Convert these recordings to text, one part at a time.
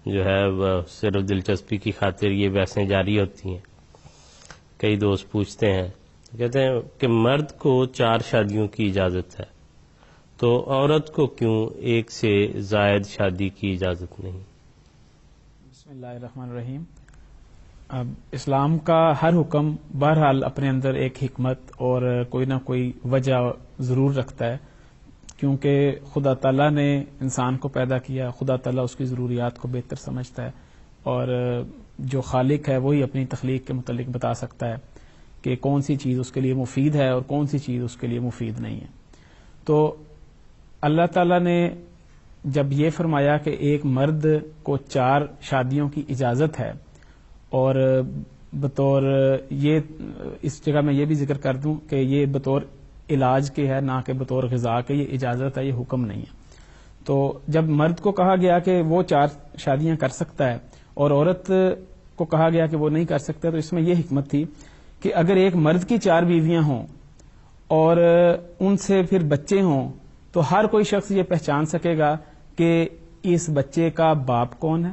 جو ہے صرف دلچسپی کی خاطر یہ بحثیں جاری ہوتی ہیں. کئی دوست پوچھتے ہیں، کہتے ہیں کہ مرد کو 4 شادیوں کی اجازت ہے تو عورت کو کیوں ایک سے زائد شادی کی اجازت نہیں؟ بسم اللہ الرحمن الرحیم. اب اسلام کا ہر حکم بہرحال اپنے اندر ایک حکمت اور کوئی نہ کوئی وجہ ضرور رکھتا ہے، کیونکہ خدا تعالیٰ نے انسان کو پیدا کیا، خدا تعالیٰ اس کی ضروریات کو بہتر سمجھتا ہے، اور جو خالق ہے وہی اپنی تخلیق کے متعلق بتا سکتا ہے کہ کون سی چیز اس کے لیے مفید ہے اور کون سی چیز اس کے لیے مفید نہیں ہے. تو اللہ تعالیٰ نے جب یہ فرمایا کہ ایک مرد کو 4 شادیوں کی اجازت ہے، اور بطور یہ اس جگہ میں یہ بھی ذکر کر دوں کہ یہ بطور علاج کے ہے، نہ کہ بطور غذا کے، یہ اجازت ہے، یہ حکم نہیں ہے. تو جب مرد کو کہا گیا کہ وہ 4 شادیاں کر سکتا ہے اور عورت کو کہا گیا کہ وہ نہیں کر سکتا، تو اس میں یہ حکمت تھی کہ اگر ایک مرد کی 4 بیویاں ہوں اور ان سے پھر بچے ہوں تو ہر کوئی شخص یہ پہچان سکے گا کہ اس بچے کا باپ کون ہے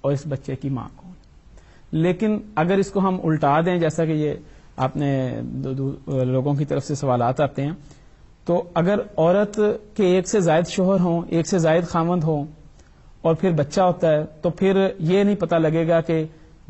اور اس بچے کی ماں کون ہے. لیکن اگر اس کو ہم الٹا دیں، جیسا کہ یہ آپ نے لوگوں کی طرف سے سوالات آتے ہیں، تو اگر عورت کے ایک سے زائد شوہر ہوں، ایک سے زائد خاوند ہوں اور پھر بچہ ہوتا ہے، تو پھر یہ نہیں پتہ لگے گا کہ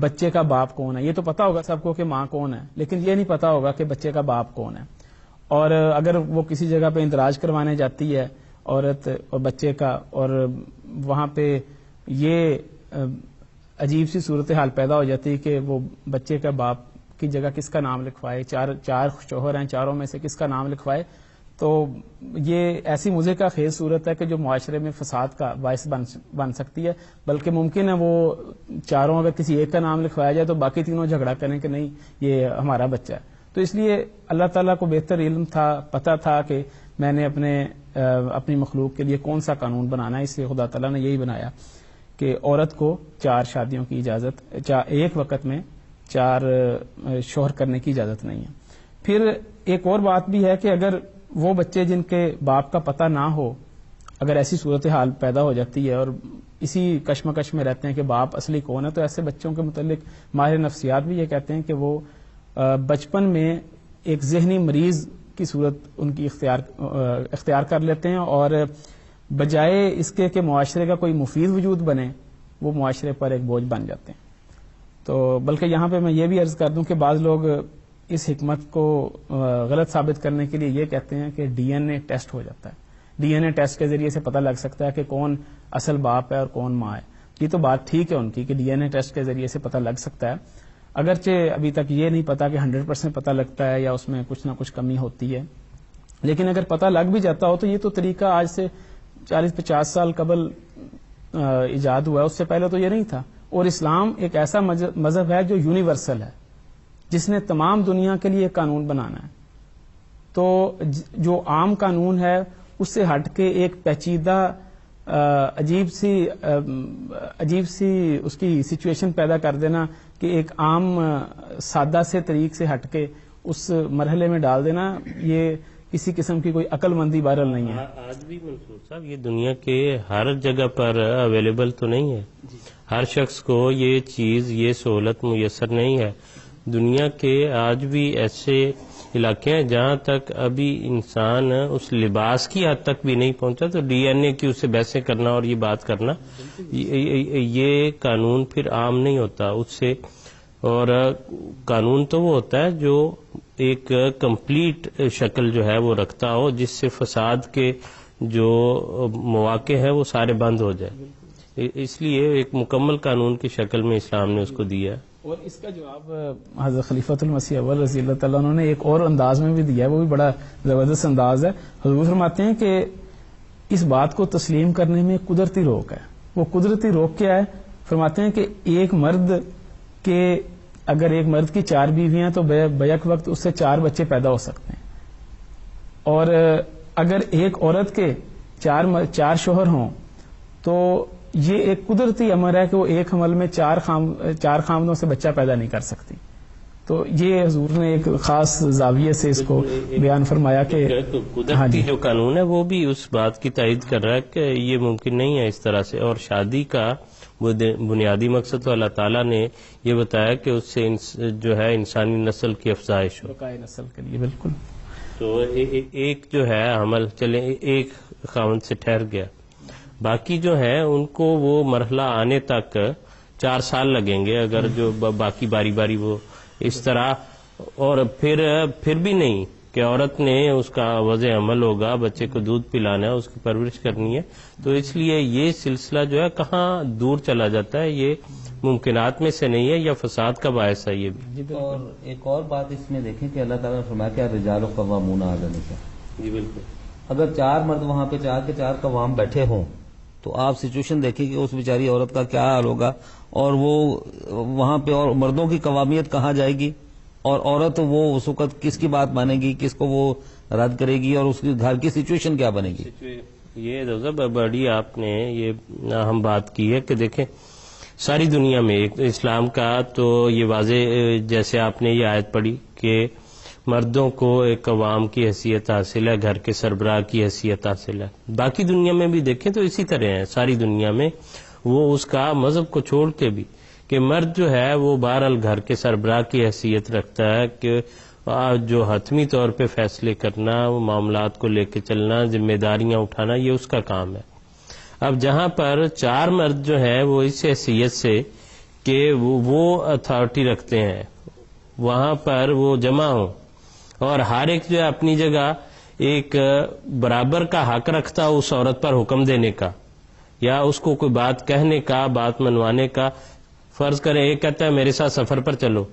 بچے کا باپ کون ہے. یہ تو پتا ہوگا سب کو کہ ماں کون ہے، لیکن یہ نہیں پتا ہوگا کہ بچے کا باپ کون ہے. اور اگر وہ کسی جگہ پہ اندراج کروانے جاتی ہے عورت اور بچے کا، اور وہاں پہ یہ عجیب سی صورتحال پیدا ہو جاتی ہے کہ وہ بچے کا باپ کی جگہ کس کا نام لکھوائے، 4 شوہر ہیں، 4 میں سے کس کا نام لکھوائے، تو یہ ایسی مضحکہ کا خیز صورت ہے کہ جو معاشرے میں فساد کا باعث بن سکتی ہے. بلکہ ممکن ہے وہ 4 اگر کسی ایک کا نام لکھوایا جائے تو باقی تینوں جھگڑا کریں کہ نہیں یہ ہمارا بچہ ہے. تو اس لیے اللہ تعالیٰ کو بہتر علم تھا، پتہ تھا کہ میں نے اپنی مخلوق کے لیے کون سا قانون بنانا ہے. اس لیے خدا تعالیٰ نے یہی بنایا کہ عورت کو 4 شادیوں کی اجازت، ایک وقت میں 4 شوہر کرنے کی اجازت نہیں ہے. پھر ایک اور بات بھی ہے کہ اگر وہ بچے جن کے باپ کا پتہ نہ ہو، اگر ایسی صورتحال پیدا ہو جاتی ہے اور اسی کشمکش میں رہتے ہیں کہ باپ اصلی کون ہے، تو ایسے بچوں کے متعلق ماہر نفسیات بھی یہ کہتے ہیں کہ وہ بچپن میں ایک ذہنی مریض کی صورت ان کی اختیار کر لیتے ہیں، اور بجائے اس کے کہ معاشرے کا کوئی مفید وجود بنے، وہ معاشرے پر ایک بوجھ بن جاتے ہیں. تو بلکہ یہاں پہ میں یہ بھی عرض کر دوں کہ بعض لوگ اس حکمت کو غلط ثابت کرنے کے لیے یہ کہتے ہیں کہ ڈی این اے ٹیسٹ ہو جاتا ہے، ڈی این اے ٹیسٹ کے ذریعے سے پتہ لگ سکتا ہے کہ کون اصل باپ ہے اور کون ماں ہے. یہ تو بات ٹھیک ہے ان کی کہ ڈی این اے ٹیسٹ کے ذریعے سے پتہ لگ سکتا ہے، اگرچہ ابھی تک یہ نہیں پتا کہ 100% پتہ لگتا ہے یا اس میں کچھ نہ کچھ کمی ہوتی ہے. لیکن اگر پتہ لگ بھی جاتا ہو تو یہ تو طریقہ آج سے 40-50 سال قبل ایجاد ہوا ہے، اس سے پہلے تو یہ نہیں تھا. اور اسلام ایک ایسا مذہب ہے جو یونیورسل ہے، جس نے تمام دنیا کے لیے قانون بنانا ہے. تو جو عام قانون ہے اس سے ہٹ کے ایک پیچیدہ عجیب سی اس کی سچویشن پیدا کر دینا کہ ایک عام سادہ سے طریق سے ہٹ کے اس مرحلے میں ڈال دینا، یہ کسی قسم کی کوئی عقل مندی بہرحال نہیں ہے. آج بھی منصور صاحب یہ دنیا کے ہر جگہ پر اویلیبل تو نہیں ہے، ہر شخص کو یہ چیز، یہ سہولت میسر نہیں ہے. دنیا کے آج بھی ایسے علاقے ہیں جہاں تک ابھی انسان اس لباس کی حد تک بھی نہیں پہنچا، تو ڈی این اے کی اسے بحثیں کرنا اور یہ بات کرنا، یہ قانون پھر عام نہیں ہوتا اس سے. اور قانون تو وہ ہوتا ہے جو ایک کمپلیٹ شکل جو ہے وہ رکھتا ہو، جس سے فساد کے جو مواقع ہیں وہ سارے بند ہو جائے. اس لیے ایک مکمل قانون کی شکل میں اسلام نے اس کو دیا. اور اس کا جواب حضرت خلیفۃ المسیح اول رضی اللہ تعالیٰ عنہ نے ایک اور انداز میں بھی دیا ہے، وہ بھی بڑا زبردست انداز ہے. حضور فرماتے ہیں کہ اس بات کو تسلیم کرنے میں قدرتی روک ہے. وہ قدرتی روک کیا ہے؟ فرماتے ہیں کہ اگر ایک مرد کی 4 بیویاں تو بیک وقت اس سے 4 بچے پیدا ہو سکتے ہیں، اور اگر ایک عورت کے 4 شوہر ہوں تو یہ ایک قدرتی امر ہے کہ وہ ایک حمل میں 4 خامدوں سے بچہ پیدا نہیں کر سکتی. تو یہ حضور نے ایک خاص زاویے سے اس کو بیان فرمایا کہ قدرتی جو قانون ہے وہ بھی اس بات کی تائید کر رہا ہے کہ یہ ممکن نہیں ہے اس طرح سے. اور شادی کا بنیادی مقصد تو اللہ تعالیٰ نے یہ بتایا کہ اس سے جو ہے انسانی نسل کی افزائش ہو، بقائے نسل کے لیے. بالکل. تو ایک جو ہے عمل چلے ایک خاوند سے ٹھہر گیا، باقی جو ہے ان کو وہ مرحلہ آنے تک 4 سال لگیں گے اگر جو باقی باری باری وہ اس طرح. اور پھر بھی نہیں کہ عورت نے اس کا وضع عمل ہوگا، بچے کو دودھ پلانا ہے، اس کی پرورش کرنی ہے، تو اس لیے یہ سلسلہ جو ہے کہاں دور چلا جاتا ہے، یہ ممکنات میں سے نہیں ہے یا فساد کا باعث ہے یہ بھی. اور ایک اور بات اس میں دیکھیں کہ اللہ تعالیٰ نے فرمایا کہ الرجال قوامون علی النساء. جی بالکل. اگر 4 مرد وہاں پہ 4 کے 4 قوام بیٹھے ہوں تو آپ سچویشن دیکھیں کہ اس بیچاری عورت کا کیا حال ہوگا، اور وہ وہاں پہ اور مردوں کی قوامیت کہاں جائے گی، اور عورت وہ اس وقت کس کی بات مانے گی، کس کو وہ رد کرے گی، اور اس کے گھر کی سچویشن کیا بنے گی. یہ بڑی آپ نے یہ ہم بات کی ہے کہ دیکھیں ساری دنیا میں ایک اسلام کا تو یہ واضح، جیسے آپ نے یہ آیت پڑھی کہ مردوں کو ایک عوام کی حیثیت حاصل ہے، گھر کے سربراہ کی حیثیت حاصل ہے. باقی دنیا میں بھی دیکھیں تو اسی طرح ہے، ساری دنیا میں وہ اس کا مذہب کو چھوڑ کے بھی کہ مرد جو ہے وہ بہرحال گھر کے سربراہ کی حیثیت رکھتا ہے کہ جو حتمی طور پہ فیصلے کرنا، وہ معاملات کو لے کے چلنا، ذمہ داریاں اٹھانا، یہ اس کا کام ہے. اب جہاں پر 4 مرد جو ہیں وہ اس حیثیت سے کہ وہ اتھارٹی رکھتے ہیں، وہاں پر وہ جمع ہوں اور ہر ایک جو ہے اپنی جگہ ایک برابر کا حق رکھتا اس عورت پر حکم دینے کا یا اس کو کوئی بات کہنے کا، بات منوانے کا. فرض کریں ایک کہتا ہے میرے ساتھ سفر پر چلو،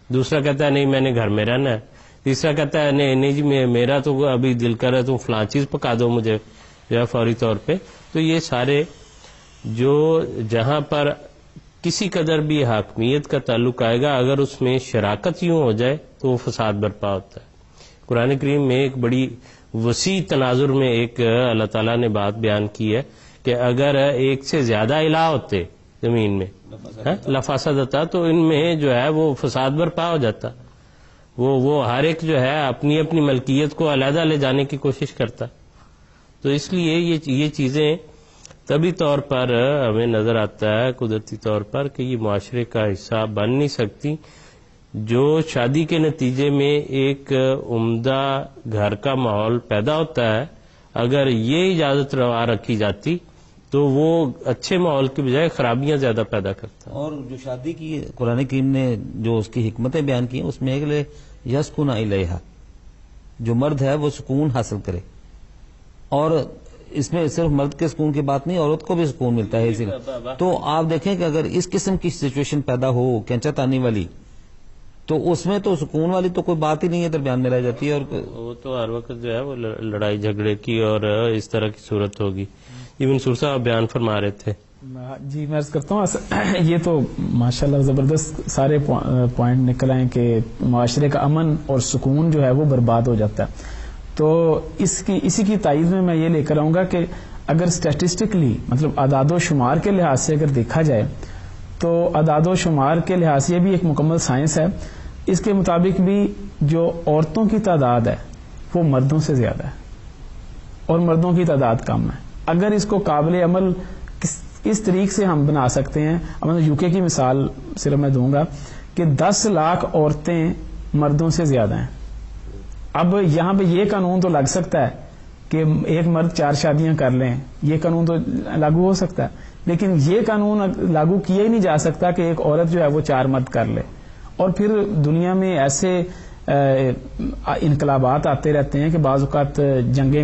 دوسرا کہتا ہے نہیں میں نے گھر میں رہنا ہے، تیسرا کہتا ہے نہیں جی میرا تو ابھی دل کر ہے تم فلاں چیز پکا دو مجھے جو ہے فوری طور پہ. تو یہ سارے جو جہاں پر کسی قدر بھی حاکمیت کا تعلق آئے گا، اگر اس میں شراکت یوں ہو جائے تو وہ فساد برپا ہوتا ہے. قرآن کریم میں ایک بڑی وسیع تناظر میں ایک اللہ تعالیٰ نے بات بیان کی ہے کہ اگر ایک سے زیادہ الہ ہوتے زمین میں لفاسد ہوتا تو ان میں جو ہے وہ فساد برپا ہو جاتا. وہ ہر ایک جو ہے اپنی اپنی ملکیت کو علیحدہ لے جانے کی کوشش کرتا. تو اس لیے یہ چیزیں طبی طور پر ہمیں نظر آتا ہے قدرتی طور پر کہ یہ معاشرے کا حصہ بن نہیں سکتی. جو شادی کے نتیجے میں ایک عمدہ گھر کا ماحول پیدا ہوتا ہے، اگر یہ اجازت روا رکھی جاتی تو وہ اچھے ماحول کے بجائے خرابیاں زیادہ پیدا کرتا ہے. اور جو شادی کی قرآن کریم نے جو اس کی حکمتیں بیان کی ہیں اس میں ایک یسکن الیہا، جو مرد ہے وہ سکون حاصل کرے. اور اس میں صرف مرد کے سکون کی بات نہیں، عورت کو بھی سکون ملتا ہے اسی لیے. تو آپ دیکھیں کہ اگر اس قسم کی سچویشن پیدا ہو کینچا تانی والی، تو اس میں تو سکون والی تو کوئی بات ہی نہیں ہے، درمیان میں رہ جاتی ہے. اور وہ تو ہر وقت جو ہے وہ لڑائی جھگڑے کی اور اس طرح کی صورت ہوگی. یہ منصور صاحب بیان فرما رہے تھے. جی میں عرض کرتا ہوں، یہ تو ماشاءاللہ زبردست سارے پوائنٹ نکل آئے کہ معاشرے کا امن اور سکون جو ہے وہ برباد ہو جاتا ہے. تو اسی کی تائید میں یہ لے کر آؤں گا کہ اگر اسٹیٹسٹکلی مطلب اعداد و شمار کے لحاظ سے اگر دیکھا جائے تو اعداد و شمار کے لحاظ سے یہ بھی ایک مکمل سائنس ہے. اس کے مطابق بھی جو عورتوں کی تعداد ہے وہ مردوں سے زیادہ ہے اور مردوں کی تعداد کم ہے. اگر اس کو قابل عمل اس طریقے سے ہم بنا سکتے ہیں، یو کے کی مثال صرف میں دوں گا کہ 10 لاکھ عورتیں مردوں سے زیادہ ہیں. اب یہاں پہ یہ قانون تو لگ سکتا ہے کہ ایک مرد 4 شادیاں کر لیں، یہ قانون تو لاگو ہو سکتا ہے، لیکن یہ قانون لاگو کیا ہی نہیں جا سکتا کہ ایک عورت جو ہے وہ 4 مرد کر لے. اور پھر دنیا میں ایسے انقلابات آتے رہتے ہیں کہ بعض اوقات جنگیں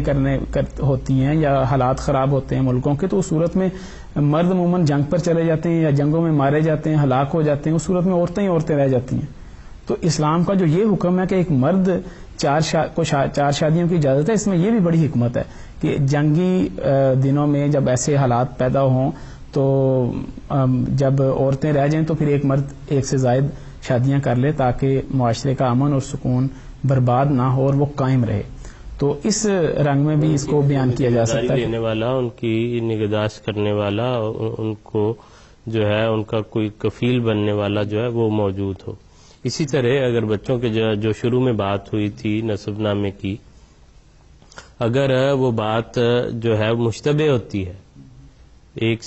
ہوتی ہیں یا حالات خراب ہوتے ہیں ملکوں کے، تو اس صورت میں مرد عموماً جنگ پر چلے جاتے ہیں یا جنگوں میں مارے جاتے ہیں، ہلاک ہو جاتے ہیں. اس صورت میں عورتیں ہی عورتیں رہ جاتی ہیں. تو اسلام کا جو یہ حکم ہے کہ ایک مرد 4 شادیوں کی اجازت ہے، اس میں یہ بھی بڑی حکمت ہے کہ جنگی دنوں میں جب ایسے حالات پیدا ہوں تو جب عورتیں رہ جائیں تو پھر ایک مرد 1 سے زائد شادیاں کر لے تاکہ معاشرے کا امن اور سکون برباد نہ ہو اور وہ قائم رہے. تو اس رنگ میں بھی اس کو بیان کیا جا سکتا ہے. دینے والا، ان کی نگہداشت کرنے والا، ان کو جو ہے ان کا کوئی کفیل بننے والا جو ہے وہ موجود ہو. اسی طرح اگر بچوں کے جو شروع میں بات ہوئی تھی نسب نامے کی، اگر وہ بات جو ہے مشتبہ ہوتی ہے ایک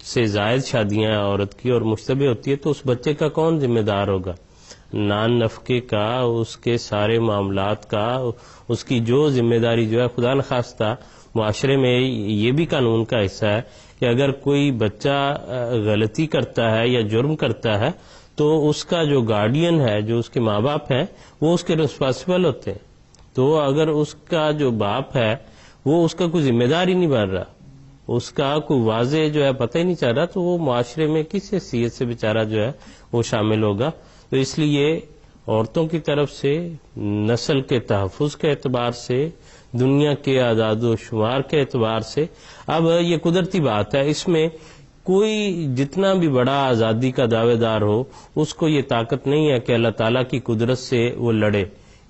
سے زائد شادیاں عورت کی اور مشتبہ ہوتی ہے تو اس بچے کا کون ذمہ دار ہوگا؟ نان نفقے کا، اس کے سارے معاملات کا، اس کی جو ذمہ داری جو ہے، خدا نخواستہ معاشرے میں یہ بھی قانون کا حصہ ہے کہ اگر کوئی بچہ غلطی کرتا ہے یا جرم کرتا ہے تو اس کا جو گارڈین ہے، جو اس کے ماں باپ ہیں، وہ اس کے رسپانسبل ہوتے ہیں. تو اگر اس کا جو باپ ہے وہ اس کا کوئی ذمہ دار ہی نہیں بن رہا، اس کا کوئی واضح جو ہے پتہ ہی نہیں چل رہا، تو وہ معاشرے میں کس حیثیت سے بیچارہ جو ہے وہ شامل ہوگا. تو اس لیے عورتوں کی طرف سے نسل کے تحفظ کے اعتبار سے، دنیا کے اعداد و شمار کے اعتبار سے، اب یہ قدرتی بات ہے، اس میں کوئی جتنا بھی بڑا آزادی کا دعوے دار ہو، اس کو یہ طاقت نہیں ہے کہ اللہ تعالیٰ کی قدرت سے وہ لڑے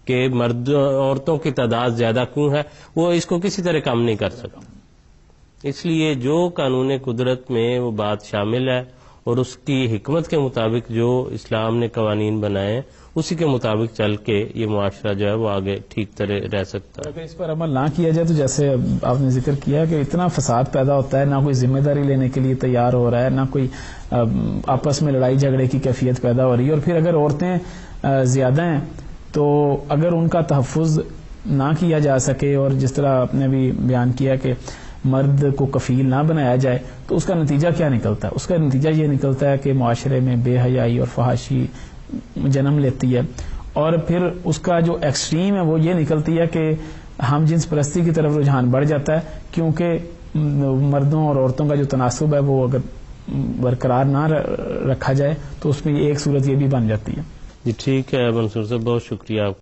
کہ عورتوں کی تعداد زیادہ کیوں ہے، وہ اس کو کسی طرح کم نہیں کر سکتا. اس لیے جو قانون قدرت میں وہ بات شامل ہے اور اس کی حکمت کے مطابق جو اسلام نے قوانین بنائے ہیں، اسی کے مطابق چل کے یہ معاشرہ جو ہے وہ آگے ٹھیک طرح رہ سکتا ہے. اگر اس پر عمل نہ کیا جائے تو جیسے آپ نے ذکر کیا کہ اتنا فساد پیدا ہوتا ہے، نہ کوئی ذمہ داری لینے کے لیے تیار ہو رہا ہے، نہ کوئی آپس میں لڑائی جھگڑے کی کیفیت پیدا ہو رہی ہے. اور پھر اگر عورتیں زیادہ ہیں تو اگر ان کا تحفظ نہ کیا جا سکے، اور جس طرح آپ نے بھی بیان کیا کہ مرد کو کفیل نہ بنایا جائے، تو اس کا نتیجہ کیا نکلتا ہے؟ اس کا نتیجہ یہ نکلتا ہے کہ معاشرے میں بے حیائی اور فحاشی جنم لیتی ہے. اور پھر اس کا جو ایکسٹریم ہے وہ یہ نکلتی ہے کہ ہم جنس پرستی کی طرف رجحان بڑھ جاتا ہے، کیونکہ مردوں اور عورتوں کا جو تناسب ہے وہ اگر برقرار نہ رکھا جائے تو اس میں ایک صورت یہ بھی بن جاتی ہے. جی ٹھیک ہے منصور صاحب، بہت شکریہ آپ.